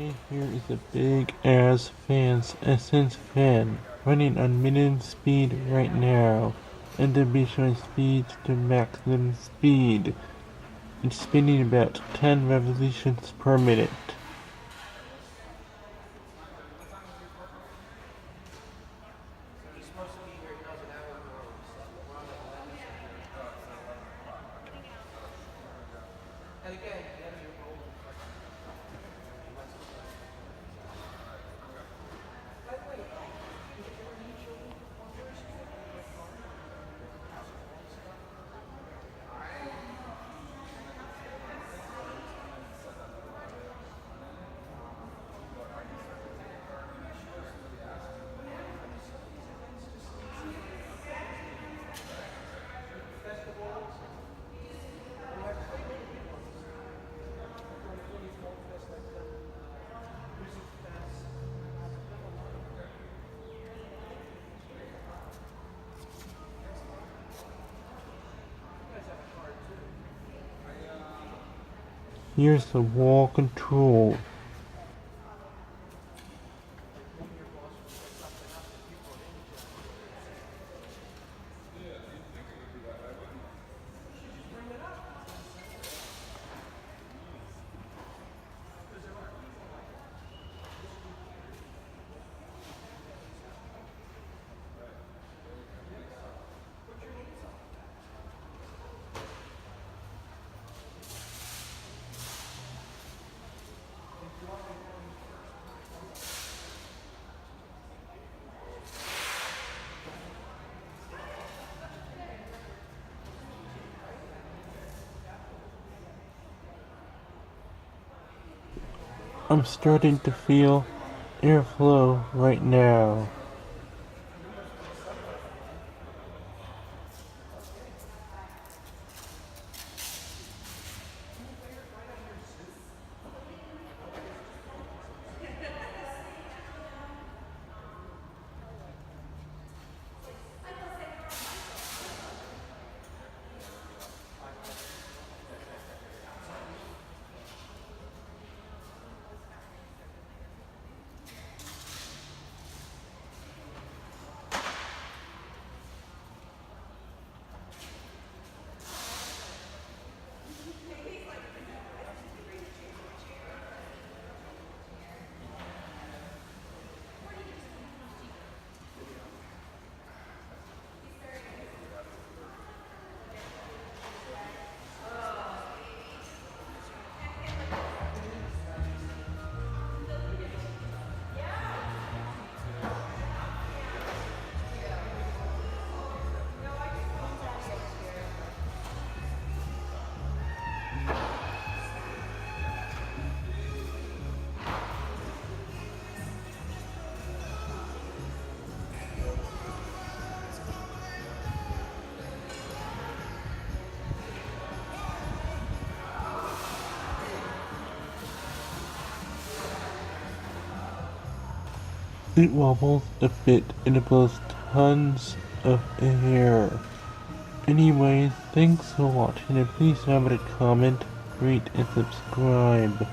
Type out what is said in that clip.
Here is a big ass Essence fan running on minimum speed right now, and the be showing speed to maximum speed. It's spinning about 10 revolutions per minute. Here's the wall control. I'm starting to feel airflow right now. It wobbles a bit and it blows tons of air. Anyways, thanks for watching and please remember to comment, rate, and subscribe.